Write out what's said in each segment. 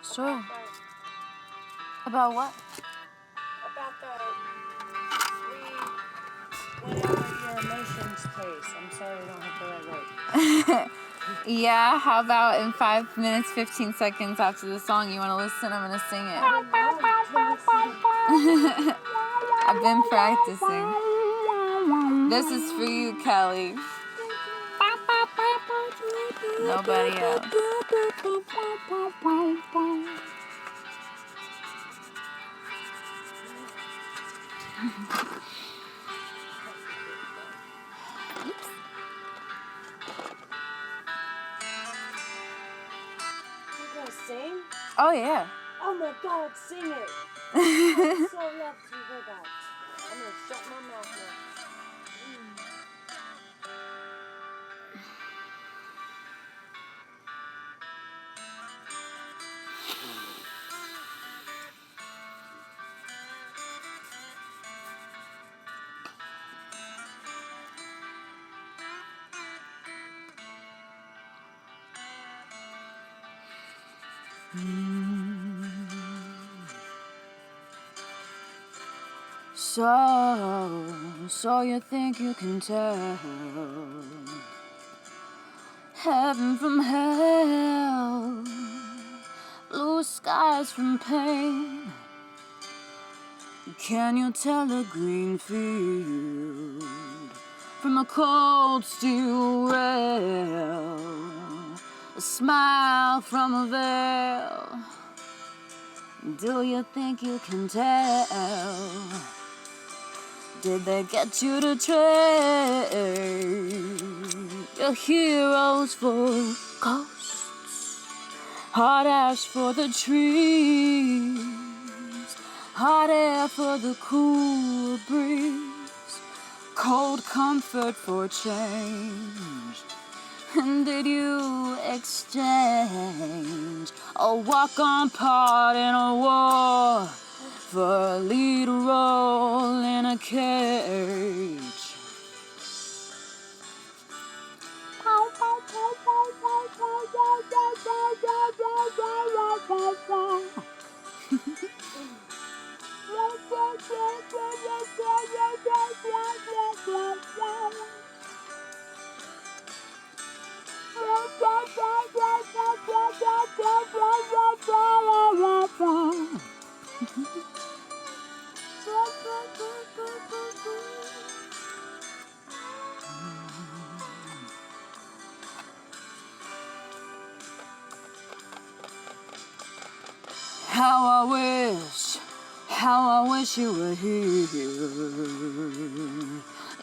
Sure. About what? About whatever your emotions taste. I'm sorry I don't have the right word. Yeah, how about in 5 minutes, 15 seconds after the song you want to listen, I'm going to sing it. I've been practicing. This is for you, Kelly. Nobody else. Oops. You gonna sing? Oh, yeah. Oh my God, sing it! I so love to hear that. I'm gonna shut my mouth now. So you think you can tell heaven from hell, blue skies from pain? Can you tell a green field from a cold steel rail, a smile from a veil? Do you think you can tell? Did they get you to trade your heroes for ghosts? Hot ash for the trees, hot air for the cool breeze, cold comfort for change. And did you exchange a walk-on part in a war for a lead role in a cage? How I wish you were here.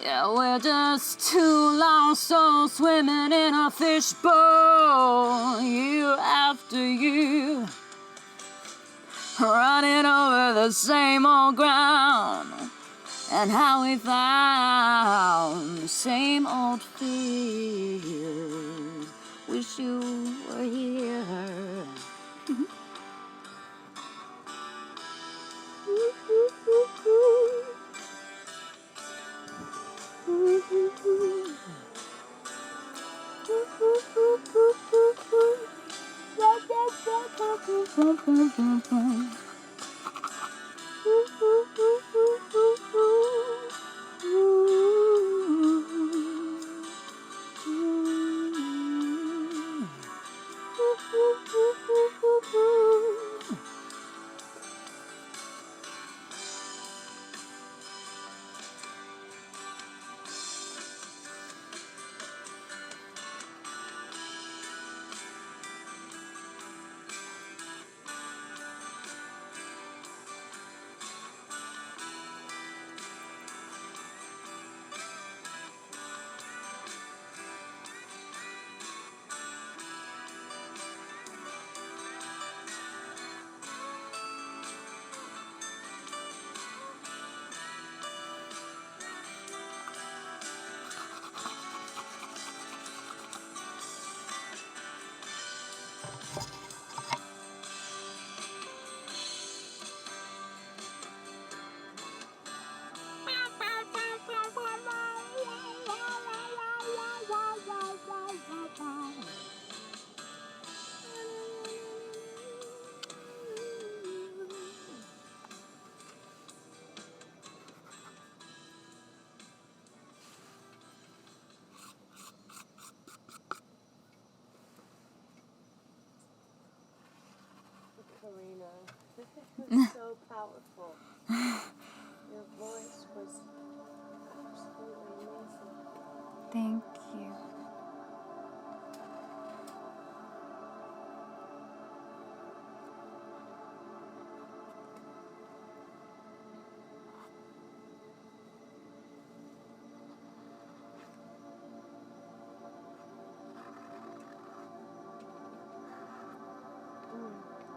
Yeah, we're just two lost souls swimming in a fishbowl, year after year, running over the same old ground, and how we found the same old fear. Wish you were here. Carina. It was so powerful. Your voice was absolutely amazing. Thank you.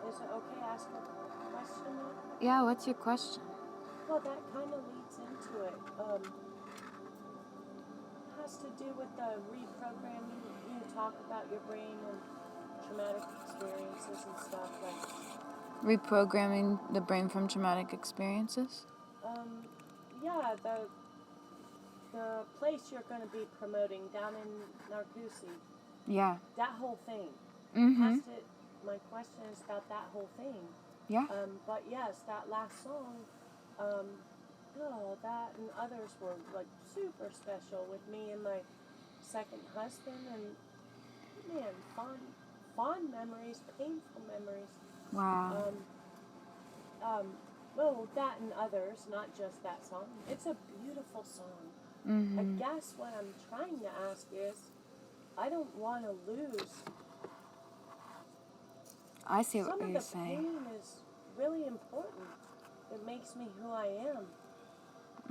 Is it okay to ask a question now? Yeah, what's your question? Well, that kind of leads into it. Has to do with the reprogramming. You talk about your brain and traumatic experiences and stuff. Like, Reprogramming the brain from traumatic experiences? yeah, the place you're going to be promoting down in Narcoosee. Yeah. That whole thing. Mm-hmm. My question is about that whole thing. Yeah. But yes, that last song, that and others were like super special with me and my second husband, and man, fond memories, painful memories. Wow. Well, that and others, not just that song. It's a beautiful song. Mm-hmm. I guess what I'm trying to ask is, I don't want to lose. I see what Some of you're the saying. pain is really important. It makes me who I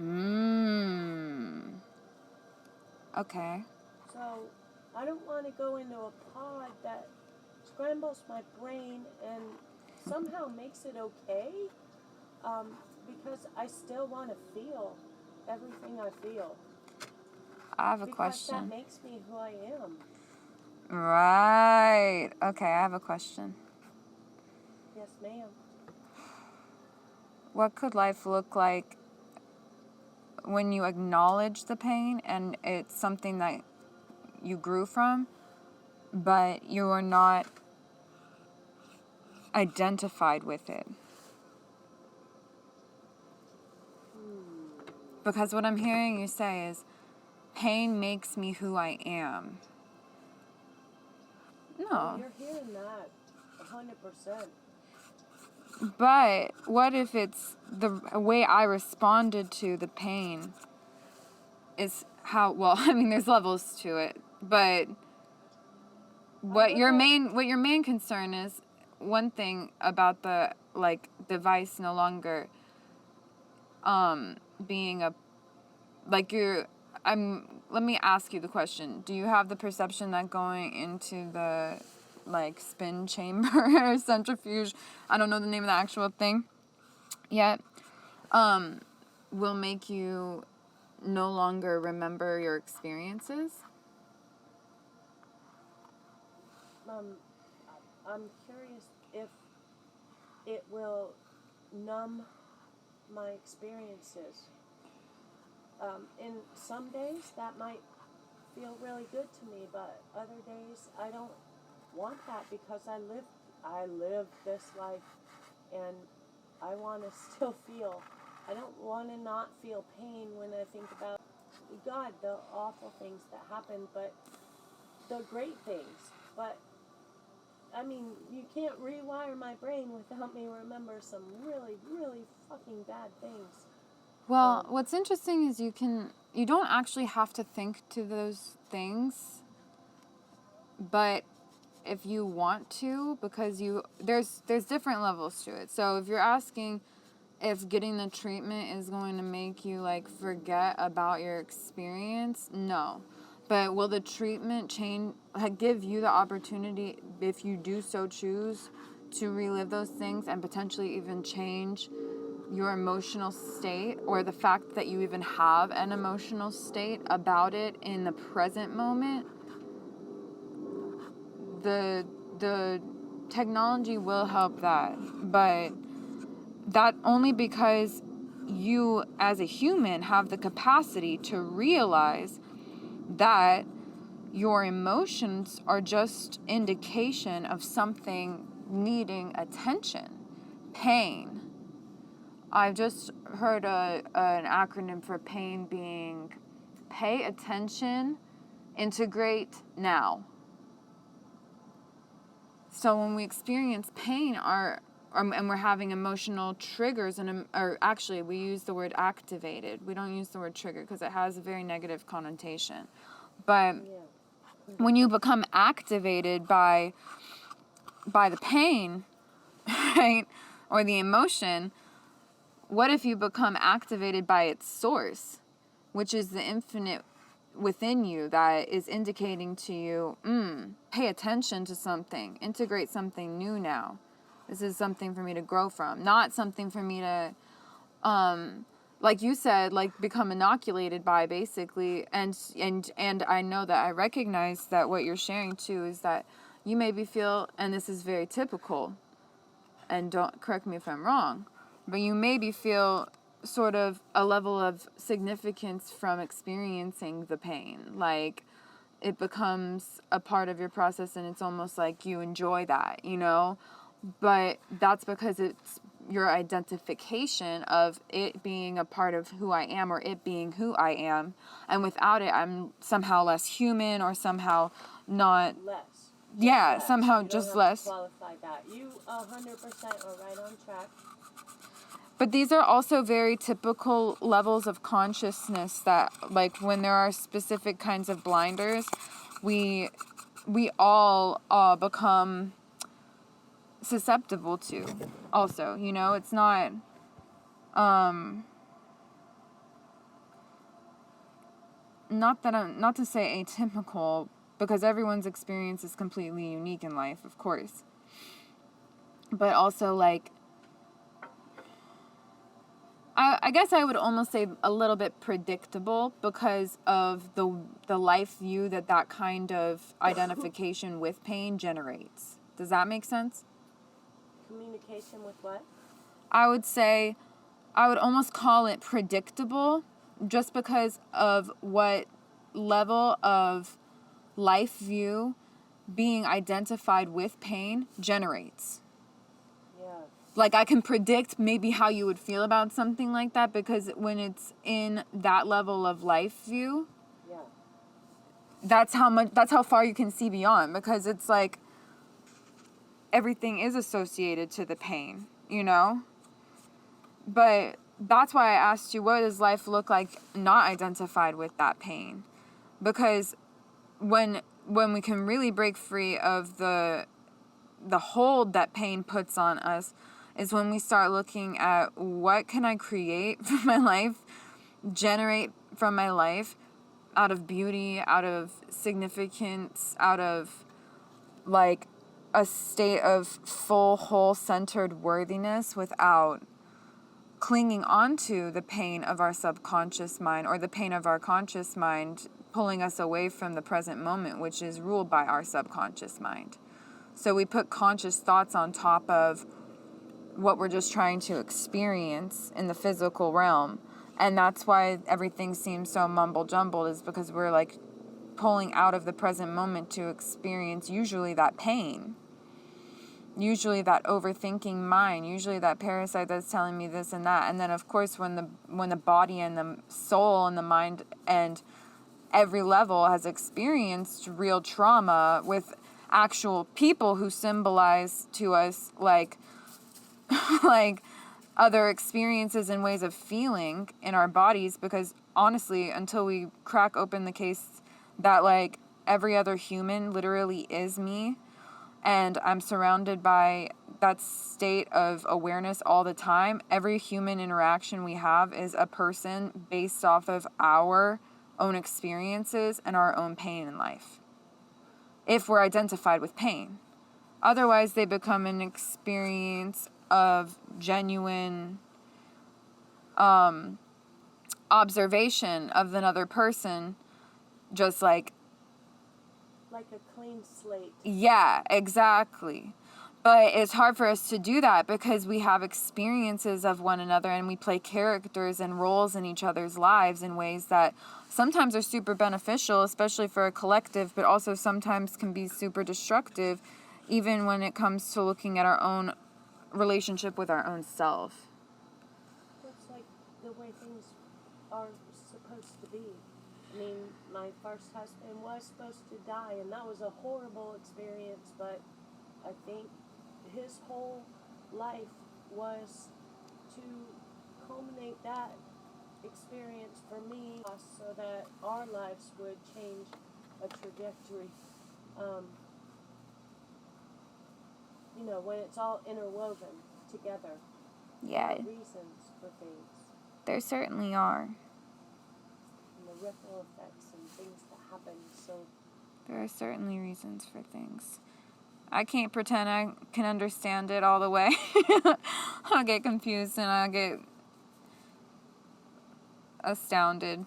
am. Okay. So I don't want to go into a pod that scrambles my brain and somehow makes it okay, because I still want to feel everything I feel. I have a Because question. that makes me who I am. Right. Okay, I have a question. Yes, ma'am. What could life look like when you acknowledge the pain and it's something that you grew from, but you are not identified with it? Because what I'm hearing you say is, pain makes me who I am. Oh, No. you're hearing that 100%. But what if it's the way I responded to the pain is how, well, I mean, there's levels to it, but what your main concern is, one thing about the, like, device no longer being a, like, let me ask you the question. Do you have the perception that going into the, like, spin chamber or centrifuge, I don't know the name of the actual thing yet, will make you no longer remember your experiences? I'm curious if it will numb my experiences. In some days that might feel really good to me, but other days I don't want that because I live this life and I want to still feel. I don't want to not feel pain when I think about God, the awful things that happened, but the great things. But I mean, you can't rewire my brain without me remember some really, really fucking bad things. Well, what's interesting is you don't actually have to think to those things, but if you want to, because there's different levels to it. So if you're asking if getting the treatment is going to make you, like, forget about your experience, no. But will the treatment give you the opportunity, if you do so choose, to relive those things and potentially even change your emotional state, or the fact that you even have an emotional state about it in the present moment? The technology will help that, but that only because you as a human have the capacity to realize that your emotions are just indication of something needing attention. Pain. I've just heard an acronym for pain being pay attention, integrate, now. So when we experience pain, our and we're having emotional triggers, or actually we use the word activated. We don't use the word trigger because it has a very negative connotation. But when you become activated by the pain, right, or the emotion, what if you become activated by its source, which is the infinite within you that is indicating to you, pay attention to something, integrate something new now. This is something for me to grow from, not something for me to, like you said, like become inoculated by, basically. And I know that I recognize that what you're sharing too is that you maybe feel, and this is very typical, and don't correct me if I'm wrong, but you maybe feel sort of a level of significance from experiencing the pain. Like, it becomes a part of your process, and it's almost like you enjoy that, you know? But that's because it's your identification of it being a part of who I am, or it being who I am. And without it, I'm somehow less human, or somehow not... Less. Yeah, less. somehow You don't just have less. To qualify that. You 100% are right on track. But these are also very typical levels of consciousness that, like, when there are specific kinds of blinders, we all become susceptible to also, you know? It's not, not to say atypical, because everyone's experience is completely unique in life, of course. But also, like, I guess I would almost say a little bit predictable because of the life view that kind of identification with pain generates. Does that make sense? Communication with what? I would say, I would almost call it predictable just because of what level of life view being identified with pain generates. Like, I can predict maybe how you would feel about something like that, because when it's in that level of life view, that's how far you can see beyond, because it's like everything is associated to the pain, you know? But that's why I asked you, what does life look like not identified with that pain? Because when we can really break free of the hold that pain puts on us, is when we start looking at what can I create from my life, generate from my life, out of beauty, out of significance, out of, like, a state of full, whole, centered worthiness, without clinging onto the pain of our subconscious mind, or the pain of our conscious mind pulling us away from the present moment, which is ruled by our subconscious mind. So we put conscious thoughts on top of what we're just trying to experience in the physical realm. And that's why everything seems so mumble jumbled, is because we're, like, pulling out of the present moment to experience usually that pain. Usually that overthinking mind, usually that parasite that's telling me this and that. And then, of course, when the body and the soul and the mind and every level has experienced real trauma with actual people who symbolize to us, like like other experiences and ways of feeling in our bodies, because honestly, until we crack open the case that, like, every other human literally is me, and I'm surrounded by that state of awareness all the time, every human interaction we have is a person based off of our own experiences and our own pain in life, if we're identified with pain. Otherwise, they become an experience of genuine observation of another person, just like a clean slate. Yeah, exactly. But it's hard for us to do that because we have experiences of one another, and we play characters and roles in each other's lives in ways that sometimes are super beneficial, especially for a collective, but also sometimes can be super destructive, even when it comes to looking at our own relationship with our own self. It's like the way things are supposed to be. I mean, my first husband was supposed to die, and that was a horrible experience, but I think his whole life was to culminate that experience for me so that our lives would change a trajectory. You know, when it's all interwoven together. Yeah, There are reasons for things. there certainly are. And the ripple effects and things that happen. So There are certainly reasons for things. I can't pretend I can understand it all the way. I'll get confused and I'll get astounded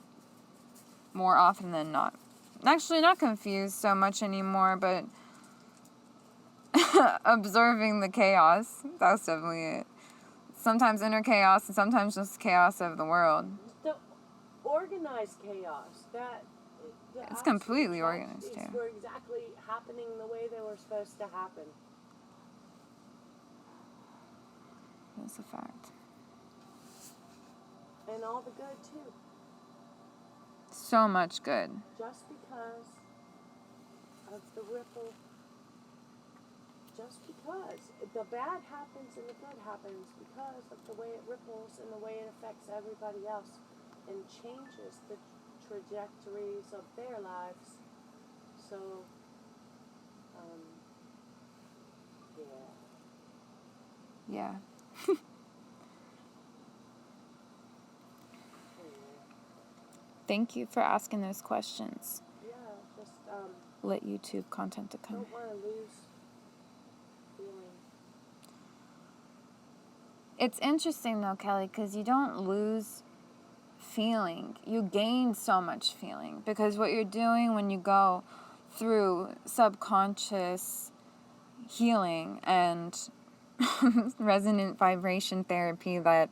more often than not. Actually, not confused so much anymore, but observing the chaos. That's definitely it. Sometimes inner chaos and sometimes just chaos of the world. the organized chaos that It's completely organized, things too. were exactly happening the way they were supposed to happen. That's a fact. And all the good too. So much good. Just because of the ripple. Just because. The bad happens and the good happens because of the way it ripples and the way it affects everybody else and changes the trajectories of their lives. So, yeah. Yeah. Thank you for asking those questions. Yeah, just Let YouTube content to come. don't want to lose feeling. It's interesting though, Kelly, because you don't lose feeling. You gain so much feeling because what you're doing when you go through subconscious healing and resonant vibration therapy, that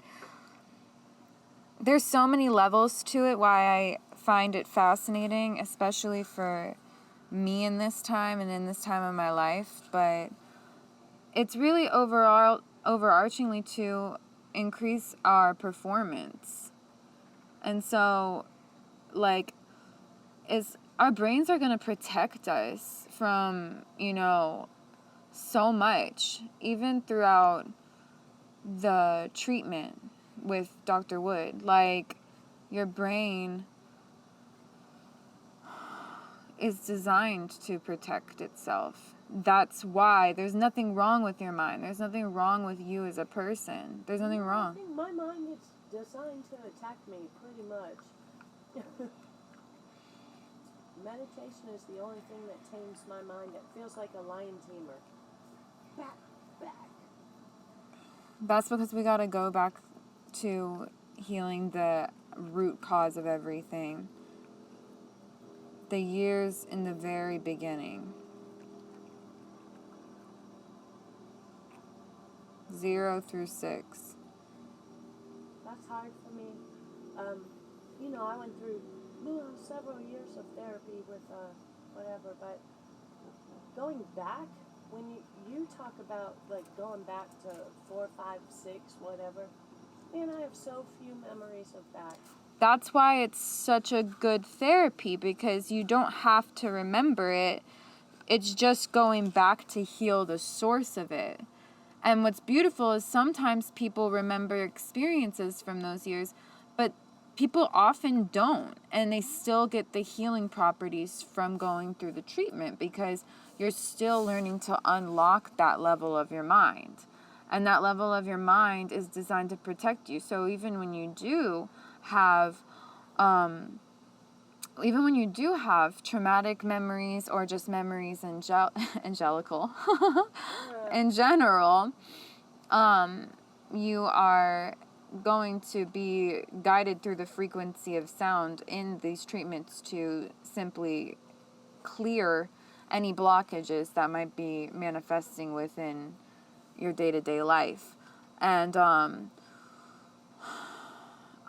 there's so many levels to it, why I find it fascinating, especially for me in this time and in this time of my life. But it's really overarchingly to increase our performance. And so, like, our brains are going to protect us from, so much, even throughout the treatment with Dr. Wood. Like, your brain is designed to protect itself. That's why there's nothing wrong with your mind. There's nothing wrong with you as a person. There's nothing wrong. I think my mind is designed to attack me pretty much. Meditation is the only thing that tames my mind. It feels like a lion tamer. Back. That's because we gotta go back to healing the root cause of everything. The years in the very beginning. 0 through 6. That's hard for me. I went through several years of therapy with whatever, but going back, when you talk about like going back to 4, 5, 6, whatever, man, I have so few memories of that. That's why it's such a good therapy, because you don't have to remember it. It's just going back to heal the source of it. And what's beautiful is sometimes people remember experiences from those years, but people often don't. And they still get the healing properties from going through the treatment because you're still learning to unlock that level of your mind. And that level of your mind is designed to protect you. So even when you do have traumatic memories or just memories angelical in general, you are going to be guided through the frequency of sound in these treatments to simply clear any blockages that might be manifesting within your day-to-day life. And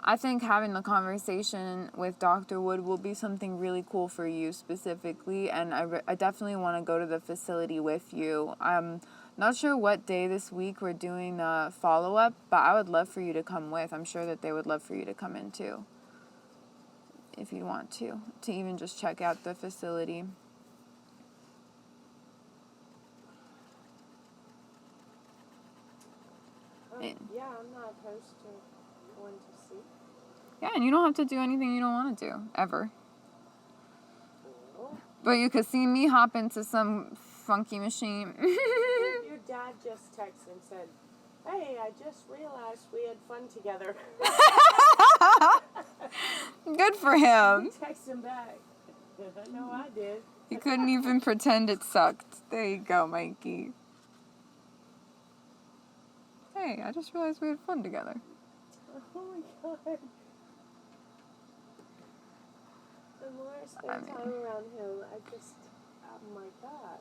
I think having the conversation with Dr. Wood will be something really cool for you specifically, and I definitely want to go to the facility with you. I'm not sure what day this week we're doing the follow-up, but I would love for you to come with. I'm sure that they would love for you to come in too, if you want to even just check out the facility. yeah, I'm not opposed to going to see. Yeah, and you don't have to do anything you don't want to do, ever. Cool. But you could see me hop into some funky machine. Your dad just texted and said, "Hey, I just realized we had fun together." Good for him. Text him back. I know I did. He couldn't even pretend it sucked. There you go, Mikey. Hey, I just realized we had fun together. Oh my god. The more I spend time around him, oh my god.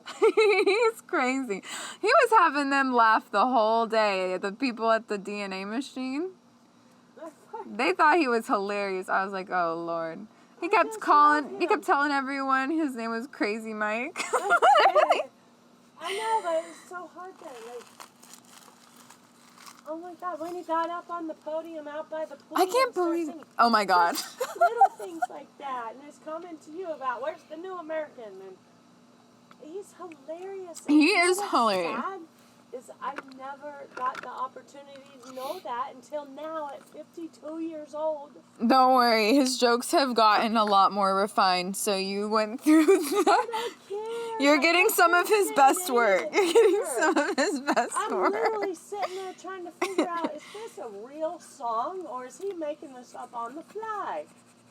He's crazy. He was having them laugh the whole day. The people at the DNA machine. They thought he was hilarious. I was like, oh Lord. He kept telling everyone his name was Crazy Mike. I know, but it's so hard to, like, oh my god, when he got up on the podium out by the pool. I can't believe it. Oh my god. Little things like that. And his comment to you about where's the new American, and he's hilarious. And He is hilarious. Sad is I never got the opportunity to know that until now at 52 years old. Don't worry, his jokes have gotten a lot more refined, so you went through that. I don't care. You're getting some of his best work. You're getting some of his best I'm work. literally sitting there trying to figure out, is this a real song or is he making this up on the fly?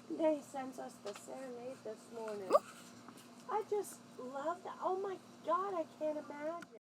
And then he sends us the serenade this morning. I just love that. Oh my God, I can't imagine.